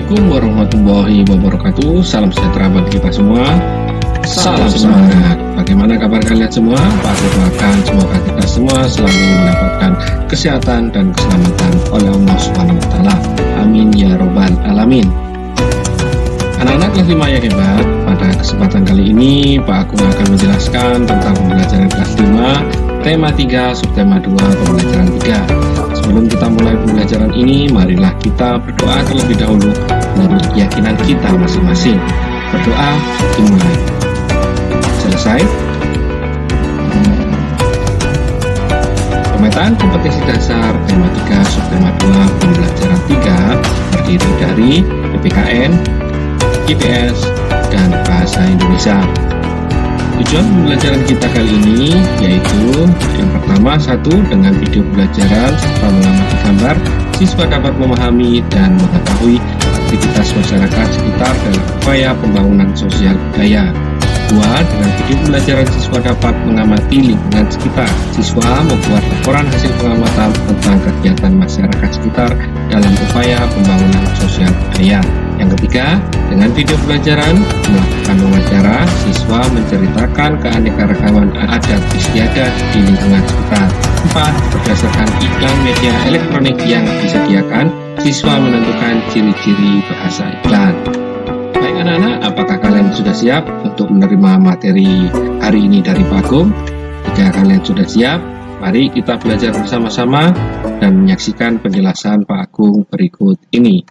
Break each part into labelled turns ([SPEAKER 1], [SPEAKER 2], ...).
[SPEAKER 1] Assalamualaikum warahmatullahi wabarakatuh. Salam sejahtera bagi kita semua. Salam semangat. Bagaimana kabar kalian semua? Pak doakan semoga kita semua selalu mendapatkan kesehatan dan keselamatan oleh Allah Subhanahu wa taala. Amin ya robbal alamin. Anak-anak kelas 5 yang hebat, pada kesempatan kali ini Pak Agung akan menjelaskan tentang pembelajaran kelas 5, tema 3, subtema 2, pembelajaran 3. Sebelum kita mulai pembelajaran ini, marilah kita berdoa terlebih dahulu menurut keyakinan kita masing-masing. Berdoa dimulai. Selesai. Pemetaan kompetensi dasar tema 3, subtema 2, pembelajaran 3 terdiri dari PPKN, IPS, dan Bahasa Indonesia. Tujuan pembelajaran kita kali ini yaitu yang pertama, dengan video pembelajaran serta mengamati gambar, siswa dapat memahami dan mengetahui aktivitas masyarakat sekitar dalam upaya pembangunan sosial budaya. 2. Dengan video pembelajaran siswa dapat mengamati lingkungan sekitar. Siswa membuat laporan hasil pengamatan tentang kegiatan masyarakat sekitar dalam upaya pembangunan sosial budaya. Yang ketiga, dengan video pembelajaran melakukan wawancara, siswa menceritakan keanekaragaman adat istiadat di lingkungan sekitar. 4. Berdasarkan iklan media elektronik yang disediakan, siswa menentukan ciri-ciri bahasa iklan. Baik anak-anak, apakah kalian sudah siap untuk menerima materi hari ini dari Pak Agung? Jika kalian sudah siap, mari kita belajar bersama-sama dan menyaksikan penjelasan Pak Agung berikut ini.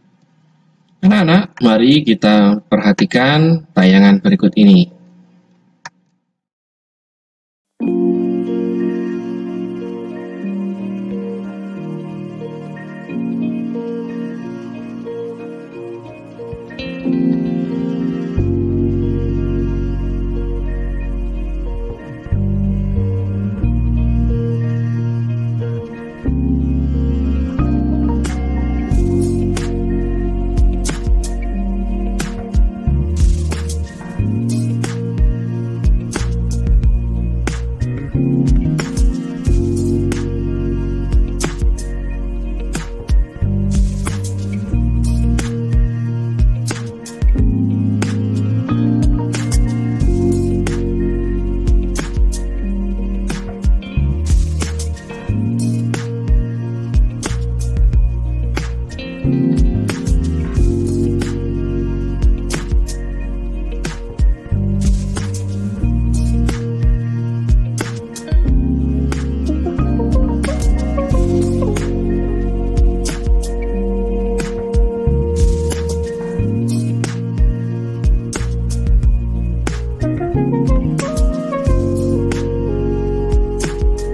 [SPEAKER 1] Anak-anak, mari kita perhatikan tayangan berikut ini.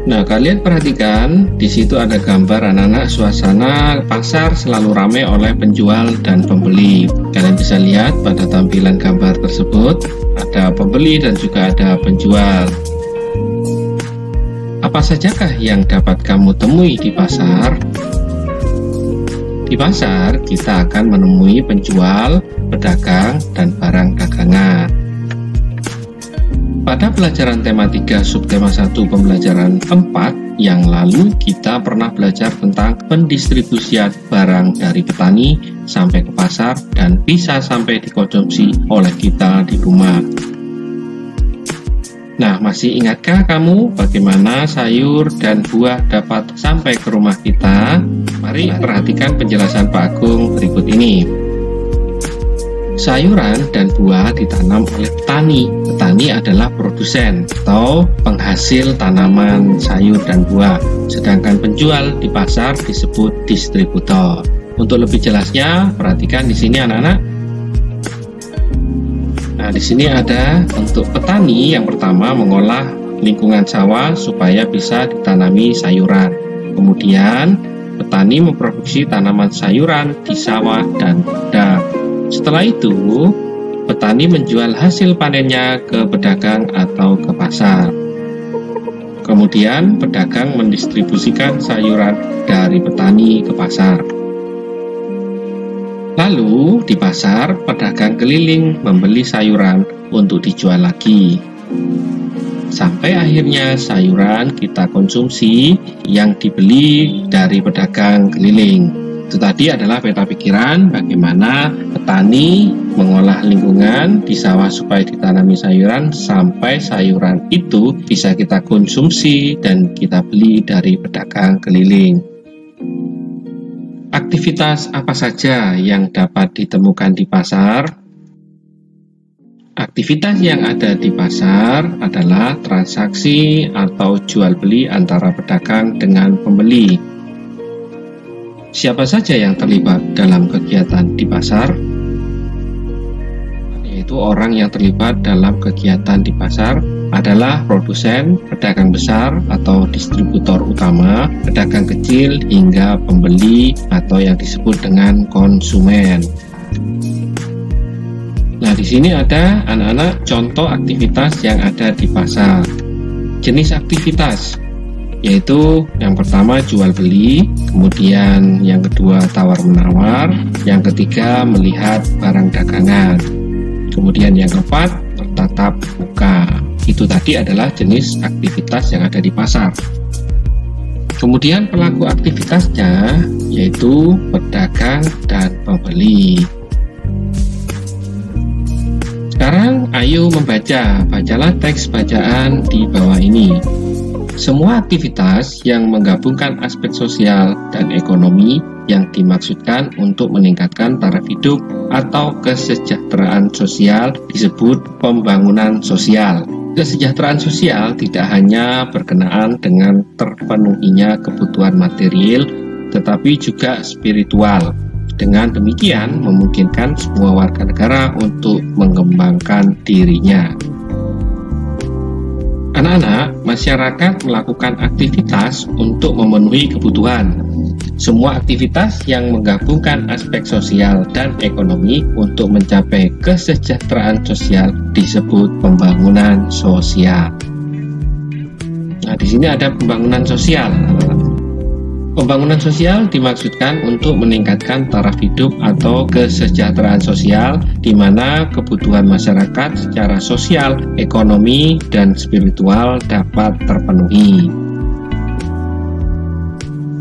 [SPEAKER 1] Nah, kalian perhatikan di situ ada gambar anak-anak, suasana pasar selalu ramai oleh penjual dan pembeli. Kalian bisa lihat pada tampilan gambar tersebut ada pembeli dan juga ada penjual. Apa sajakah yang dapat kamu temui di pasar? Di pasar kita akan menemui penjual, pedagang, dan barang dagangan. Pada pelajaran tema 3 subtema 1 pembelajaran 4 yang lalu kita pernah belajar tentang pendistribusian barang dari petani sampai ke pasar dan bisa sampai dikonsumsi oleh kita di rumah. Nah, masih ingatkah kamu bagaimana sayur dan buah dapat sampai ke rumah kita? Mari perhatikan penjelasan Pak Agung berikut ini. Sayuran dan buah ditanam oleh petani. Petani adalah produsen atau penghasil tanaman sayur dan buah. Sedangkan penjual di pasar disebut distributor. Untuk lebih jelasnya, perhatikan di sini anak-anak. Nah, di sini ada untuk petani yang pertama mengolah lingkungan sawah supaya bisa ditanami sayuran. Kemudian petani memproduksi tanaman sayuran di sawah dan ladang. Setelah itu, petani menjual hasil panennya ke pedagang atau ke pasar. Kemudian, pedagang mendistribusikan sayuran dari petani ke pasar. Lalu, di pasar, pedagang keliling membeli sayuran untuk dijual lagi. Sampai akhirnya sayuran kita konsumsi yang dibeli dari pedagang keliling. Itu tadi adalah peta pikiran bagaimana petani mengolah lingkungan di sawah supaya ditanami sayuran sampai sayuran itu bisa kita konsumsi dan kita beli dari pedagang keliling. Aktivitas apa saja yang dapat ditemukan di pasar? Aktivitas yang ada di pasar adalah transaksi atau jual beli antara pedagang dengan pembeli. Siapa saja yang terlibat dalam kegiatan di pasar? Yaitu orang yang terlibat dalam kegiatan di pasar adalah produsen, pedagang besar atau distributor utama, pedagang kecil hingga pembeli atau yang disebut dengan konsumen. Nah, di sini ada anak-anak contoh aktivitas yang ada di pasar. Jenis aktivitas yaitu yang pertama jual beli, kemudian yang kedua tawar menawar, yang ketiga melihat barang dagangan, kemudian yang keempat bertatap muka. Itu tadi adalah jenis aktivitas yang ada di pasar. Kemudian pelaku aktivitasnya yaitu pedagang dan pembeli. Sekarang ayo bacalah teks bacaan di bawah ini. Semua aktivitas yang menggabungkan aspek sosial dan ekonomi yang dimaksudkan untuk meningkatkan taraf hidup atau kesejahteraan sosial disebut pembangunan sosial. Kesejahteraan sosial tidak hanya berkenaan dengan terpenuhinya kebutuhan material, tetapi juga spiritual. Dengan demikian, memungkinkan semua warga negara untuk mengembangkan dirinya. Anak-anak, masyarakat melakukan aktivitas untuk memenuhi kebutuhan. Semua aktivitas yang menggabungkan aspek sosial dan ekonomi untuk mencapai kesejahteraan sosial disebut pembangunan sosial. Nah, di sini ada pembangunan sosial. Pembangunan sosial dimaksudkan untuk meningkatkan taraf hidup atau kesejahteraan sosial di mana kebutuhan masyarakat secara sosial, ekonomi, dan spiritual dapat terpenuhi.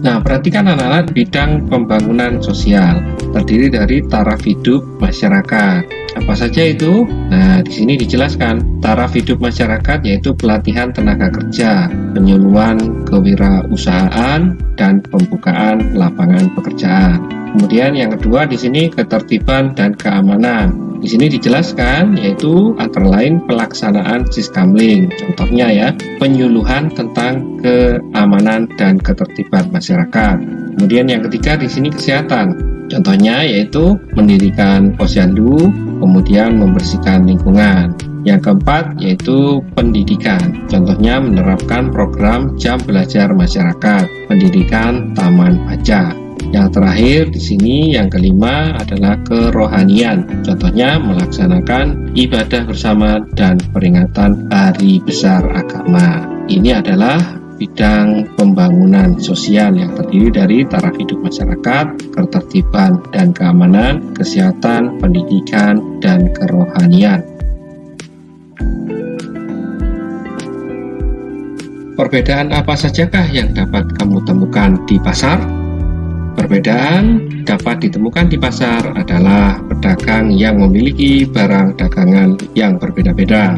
[SPEAKER 1] Nah, perhatikan anak-anak, bidang pembangunan sosial terdiri dari taraf hidup masyarakat. Apa saja itu? Nah, di sini dijelaskan taraf hidup masyarakat yaitu pelatihan tenaga kerja, penyuluhan kewirausahaan, dan pembukaan lapangan pekerjaan. Kemudian yang kedua di sini ketertiban dan keamanan. Di sini dijelaskan yaitu antara lain pelaksanaan siskamling. Contohnya ya, penyuluhan tentang keamanan dan ketertiban masyarakat. Kemudian yang ketiga di sini kesehatan. Contohnya yaitu mendirikan posyandu, kemudian membersihkan lingkungan. Yang keempat yaitu pendidikan. Contohnya menerapkan program jam belajar masyarakat, pendidikan taman baca. Yang terakhir di sini yang kelima adalah kerohanian. Contohnya melaksanakan ibadah bersama dan peringatan hari besar agama. Ini adalah bidang pembangunan sosial yang terdiri dari taraf hidup masyarakat, ketertiban dan keamanan, kesehatan, pendidikan, dan kerohanian. Perbedaan apa sajakah yang dapat kamu temukan di pasar? Perbedaan dapat ditemukan di pasar adalah pedagang yang memiliki barang dagangan yang berbeda-beda.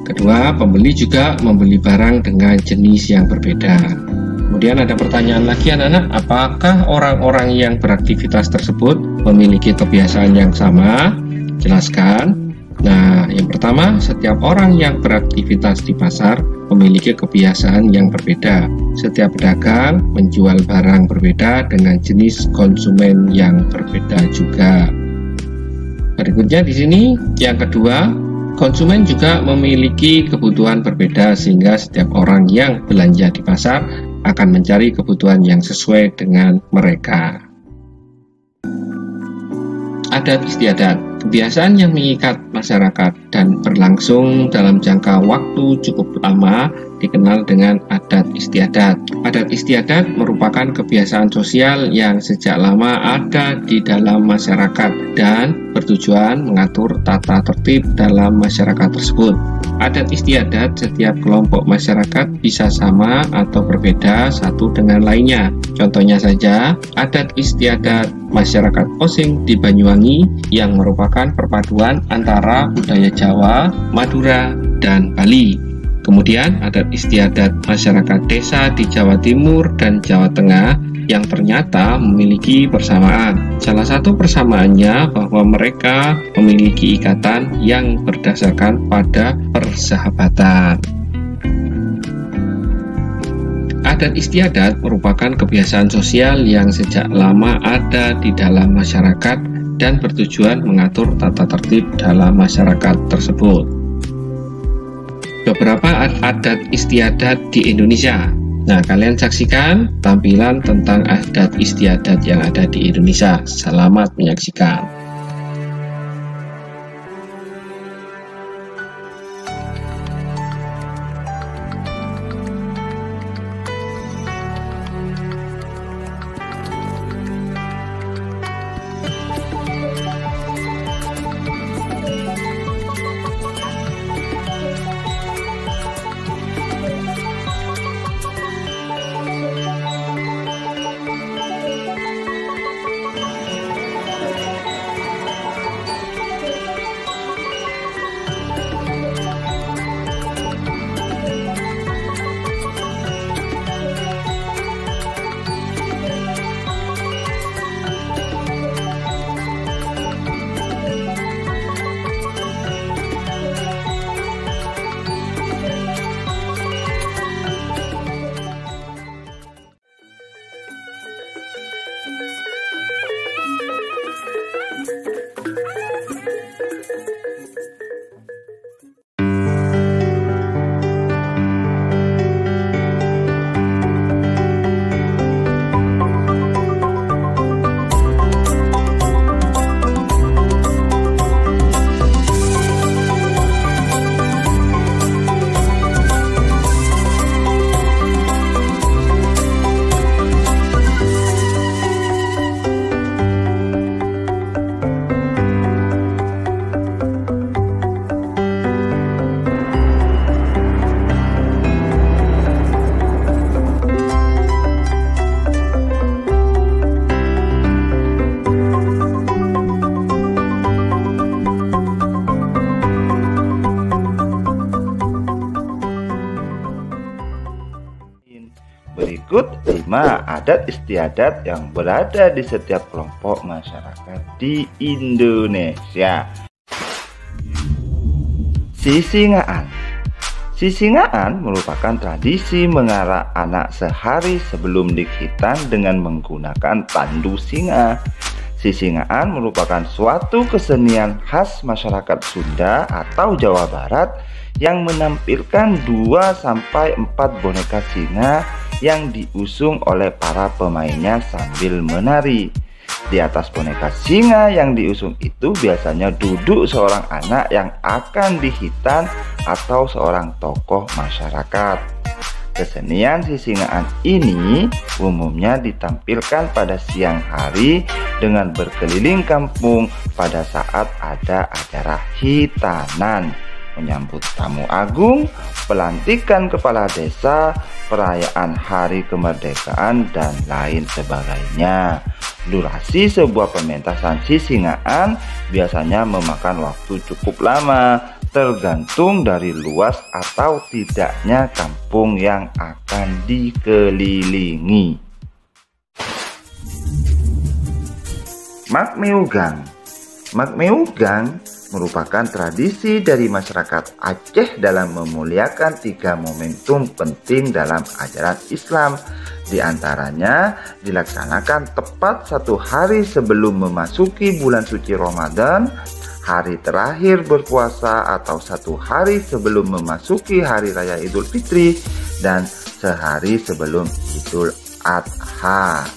[SPEAKER 1] Kedua, pembeli juga membeli barang dengan jenis yang berbeda. Kemudian ada pertanyaan lagi anak-anak, apakah orang-orang yang beraktivitas tersebut memiliki kebiasaan yang sama? Jelaskan. Nah, yang pertama, setiap orang yang beraktivitas di pasar memiliki kebiasaan yang berbeda. Setiap pedagang menjual barang berbeda dengan jenis konsumen yang berbeda juga. Berikutnya di sini, yang kedua, konsumen juga memiliki kebutuhan berbeda sehingga setiap orang yang belanja di pasar akan mencari kebutuhan yang sesuai dengan mereka. Adat istiadat, kebiasaan yang mengikat masyarakat dan berlangsung dalam jangka waktu cukup lama dikenal dengan adat istiadat. Adat istiadat merupakan kebiasaan sosial yang sejak lama ada di dalam masyarakat dan bertujuan mengatur tata tertib dalam masyarakat tersebut. Adat istiadat setiap kelompok masyarakat bisa sama atau berbeda satu dengan lainnya. Contohnya saja, adat istiadat masyarakat Osing di Banyuwangi yang merupakan perpaduan antara budaya Jawa, Madura, dan Bali. Kemudian adat istiadat masyarakat desa di Jawa Timur dan Jawa Tengah yang ternyata memiliki persamaan. Salah satu persamaannya bahwa mereka memiliki ikatan yang berdasarkan pada persahabatan. Adat istiadat merupakan kebiasaan sosial yang sejak lama ada di dalam masyarakat dan bertujuan mengatur tata tertib dalam masyarakat tersebut. Beberapa adat istiadat di Indonesia. Nah, kalian saksikan tampilan tentang adat istiadat yang ada di Indonesia. Selamat menyaksikan.
[SPEAKER 2] Berikut 5 adat istiadat yang berada di setiap kelompok masyarakat di Indonesia. Sisingaan. Sisingaan merupakan tradisi mengarak anak sehari sebelum dikhitan dengan menggunakan tandu singa. Sisingaan merupakan suatu kesenian khas masyarakat Sunda atau Jawa Barat yang menampilkan 2-4 boneka singa yang diusung oleh para pemainnya sambil menari. Di atas boneka singa yang diusung itu biasanya duduk seorang anak yang akan dihitan atau seorang tokoh masyarakat. Kesenian sisingaan ini umumnya ditampilkan pada siang hari dengan berkeliling kampung pada saat ada acara hitanan, menyambut tamu agung, pelantikan kepala desa, perayaan hari kemerdekaan, dan lain sebagainya. Durasi sebuah pementasan sisingaan biasanya memakan waktu cukup lama, tergantung dari luas atau tidaknya kampung yang akan dikelilingi. Magmeugang. Magmeugang merupakan tradisi dari masyarakat Aceh dalam memuliakan 3 momentum penting dalam ajaran Islam. Di antaranya dilaksanakan tepat 1 hari sebelum memasuki bulan suci Ramadan, hari terakhir berpuasa atau 1 hari sebelum memasuki hari raya Idul Fitri, dan sehari sebelum Idul Adha.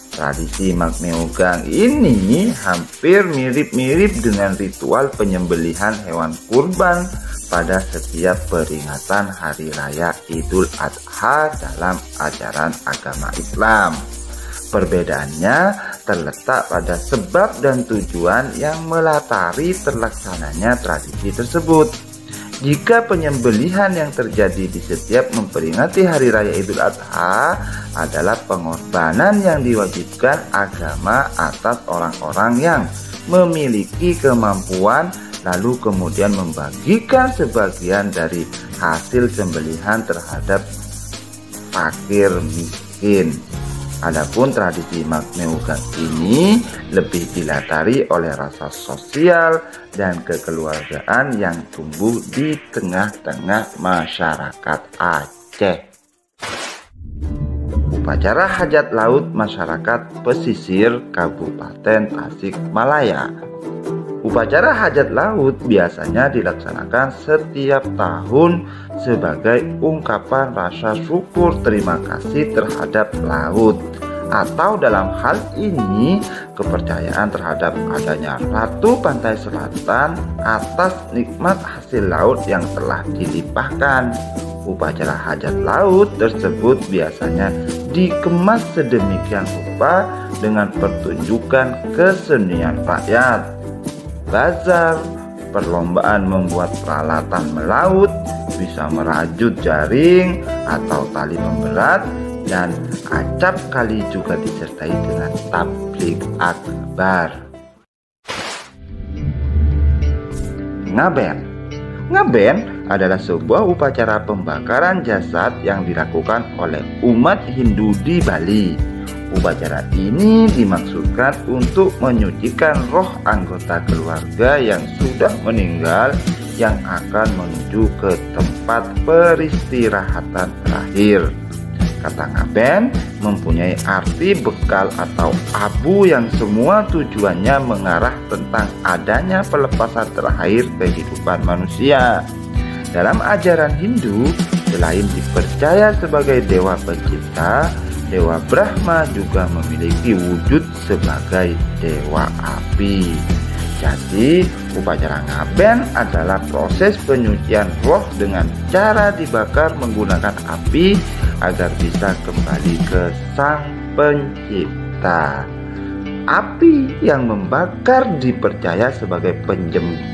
[SPEAKER 2] Tradisi Magmeugang ini hampir mirip-mirip dengan ritual penyembelihan hewan kurban pada setiap peringatan hari raya Idul Adha dalam ajaran agama Islam. Perbedaannya terletak pada sebab dan tujuan yang melatari terlaksananya tradisi tersebut. Jika penyembelihan yang terjadi di setiap memperingati Hari Raya Idul Adha adalah pengorbanan yang diwajibkan agama atas orang-orang yang memiliki kemampuan, lalu kemudian membagikan sebagian dari hasil sembelihan terhadap fakir miskin. Adapun tradisi Magmeugang ini lebih dilatari oleh rasa sosial dan kekeluargaan yang tumbuh di tengah-tengah masyarakat Aceh. Upacara hajat laut masyarakat pesisir Kabupaten Tasikmalaya. Upacara hajat laut biasanya dilaksanakan setiap tahun sebagai ungkapan rasa syukur terima kasih terhadap laut, atau dalam hal ini kepercayaan terhadap adanya Ratu Pantai Selatan atas nikmat hasil laut yang telah dilimpahkan. Upacara hajat laut tersebut biasanya dikemas sedemikian rupa dengan pertunjukan kesenian rakyat, bazar, perlombaan membuat peralatan melaut, bisa merajut jaring atau tali memberat, dan acap kali juga disertai dengan tablik akbar. Ngaben adalah sebuah upacara pembakaran jasad yang dilakukan oleh umat Hindu di Bali. Upacara ini dimaksudkan untuk menyucikan roh anggota keluarga yang sudah meninggal yang akan menuju ke tempat peristirahatan terakhir. Kata ngaben mempunyai arti bekal atau abu yang semua tujuannya mengarah tentang adanya pelepasan terakhir kehidupan manusia. Dalam ajaran Hindu, selain dipercaya sebagai dewa pencipta, Dewa Brahma juga memiliki wujud sebagai dewa api. Jadi, upacara ngaben adalah proses penyucian roh dengan cara dibakar menggunakan api agar bisa kembali ke Sang Pencipta. Api yang membakar dipercaya sebagai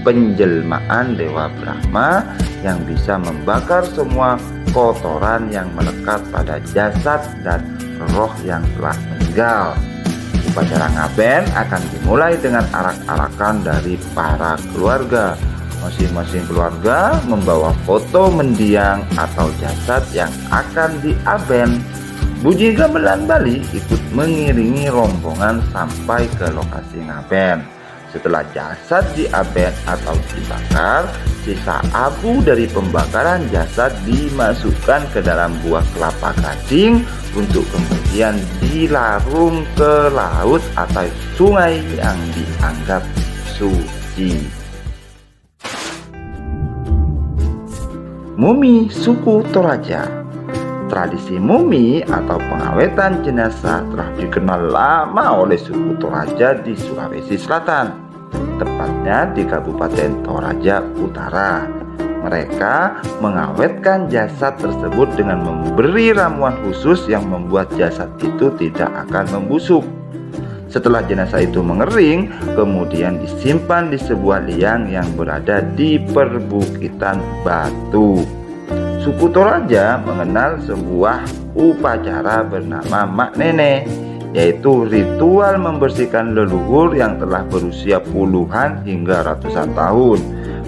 [SPEAKER 2] penjelmaan Dewa Brahma yang bisa membakar semua kotoran yang melekat pada jasad dan roh yang telah meninggal. Upacara ngaben akan dimulai dengan arak-arakan dari para keluarga. Masing-masing keluarga membawa foto mendiang atau jasad yang akan diaben. Bunyi gamelan Bali ikut mengiringi rombongan sampai ke lokasi ngaben. Setelah jasad diaben atau dibakar, sisa abu dari pembakaran jasad dimasukkan ke dalam buah kelapa gading untuk kemudian dilarung ke laut atau sungai yang dianggap suci. Mumi suku Toraja. Tradisi mumi atau pengawetan jenazah telah dikenal lama oleh suku Toraja di Sulawesi Selatan, tepatnya di Kabupaten Toraja Utara. Mereka mengawetkan jasad tersebut dengan memberi ramuan khusus yang membuat jasad itu tidak akan membusuk. Setelah jenazah itu mengering, kemudian disimpan di sebuah liang yang berada di perbukitan batu. Suku Toraja mengenal sebuah upacara bernama Mak Nene, yaitu ritual membersihkan leluhur yang telah berusia puluhan hingga ratusan tahun.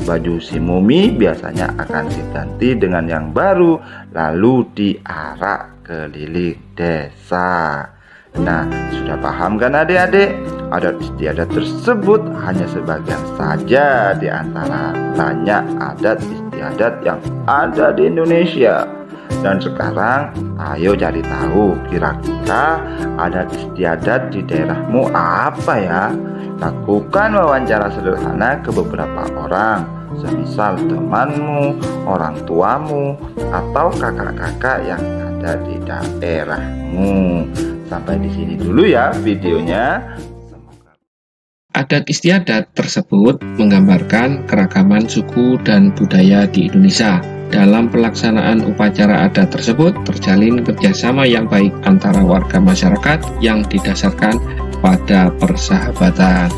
[SPEAKER 2] Baju si mumi biasanya akan diganti dengan yang baru, lalu diarak keliling desa. Nah, sudah paham kan adik-adik? Adat istiadat tersebut hanya sebagian saja di antara banyak adat istiadat yang ada di Indonesia. Dan sekarang ayo cari tahu kira-kira adat istiadat di daerahmu apa ya? Lakukan wawancara sederhana ke beberapa orang, semisal temanmu, orang tuamu, atau kakak-kakak yang ada di daerahmu. Sampai di sini dulu ya videonya.
[SPEAKER 1] Adat istiadat tersebut menggambarkan keragaman suku dan budaya di Indonesia. dalam pelaksanaan upacara adat tersebut terjalin kerjasama yang baik antara warga masyarakat yang didasarkan pada persahabatan.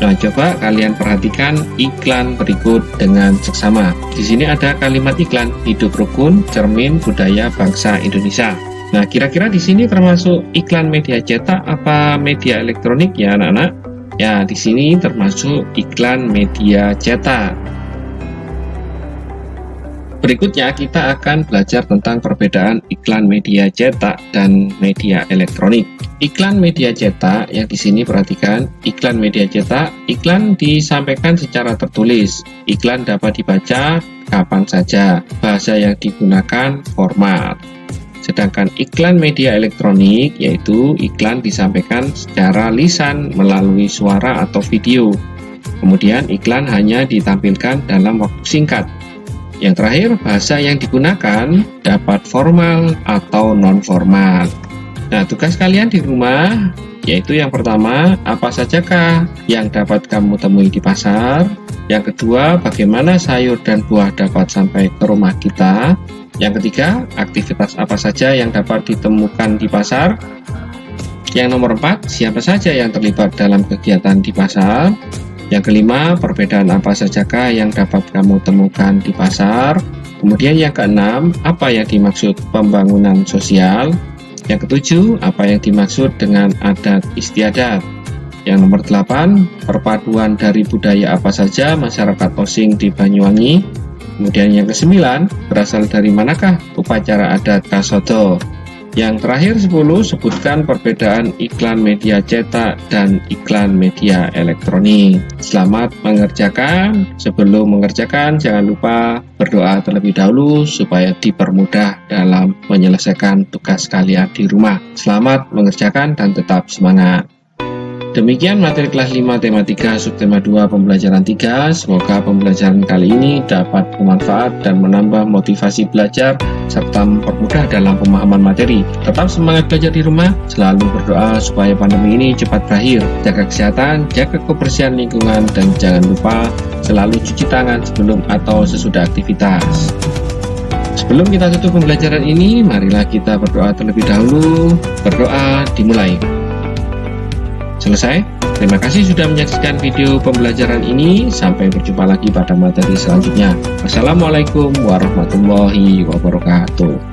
[SPEAKER 1] Nah, coba kalian perhatikan iklan berikut dengan seksama. Di sini ada kalimat iklan, hidup rukun, cermin budaya bangsa Indonesia. Nah, kira-kira di sini termasuk iklan media cetak apa media elektronik ya anak-anak? Ya, di sini termasuk iklan media cetak. Berikutnya kita akan belajar tentang perbedaan iklan media cetak dan media elektronik. Iklan media cetak yang di sini perhatikan, iklan media cetak, iklan disampaikan secara tertulis. Iklan dapat dibaca kapan saja, bahasa yang digunakan formal. Sedangkan iklan media elektronik yaitu iklan disampaikan secara lisan melalui suara atau video. Kemudian iklan hanya ditampilkan dalam waktu singkat. Yang terakhir, bahasa yang digunakan dapat formal atau non-formal. Nah, tugas kalian di rumah yaitu yang pertama, apa sajakah yang dapat kamu temui di pasar? Yang kedua, bagaimana sayur dan buah dapat sampai ke rumah kita? Yang ketiga, aktivitas apa saja yang dapat ditemukan di pasar? Yang nomor 4, siapa saja yang terlibat dalam kegiatan di pasar? Yang kelima, perbedaan apa sajakah yang dapat kamu temukan di pasar? Kemudian yang keenam, apa yang dimaksud pembangunan sosial? Yang ketujuh, apa yang dimaksud dengan adat istiadat? Yang nomor 8, perpaduan dari budaya apa saja masyarakat Osing di Banyuwangi? Kemudian yang ke-9, berasal dari manakah upacara adat Kasodo? Yang terakhir 10, sebutkan perbedaan iklan media cetak dan iklan media elektronik. Selamat mengerjakan. Sebelum mengerjakan, jangan lupa berdoa terlebih dahulu supaya dipermudah dalam menyelesaikan tugas kalian di rumah. Selamat mengerjakan dan tetap semangat. Demikian materi kelas 5 tema 3 subtema 2 pembelajaran 3. Semoga pembelajaran kali ini dapat bermanfaat dan menambah motivasi belajar serta mempermudah dalam pemahaman materi. Tetap semangat belajar di rumah, selalu berdoa supaya pandemi ini cepat berakhir. Jaga kesehatan, jaga kebersihan lingkungan, dan jangan lupa selalu cuci tangan sebelum atau sesudah aktivitas. Sebelum kita tutup pembelajaran ini, marilah kita berdoa terlebih dahulu. Berdoa dimulai. Selesai. Terima kasih sudah menyaksikan video pembelajaran ini. Sampai berjumpa lagi pada materi selanjutnya. Wassalamualaikum warahmatullahi wabarakatuh.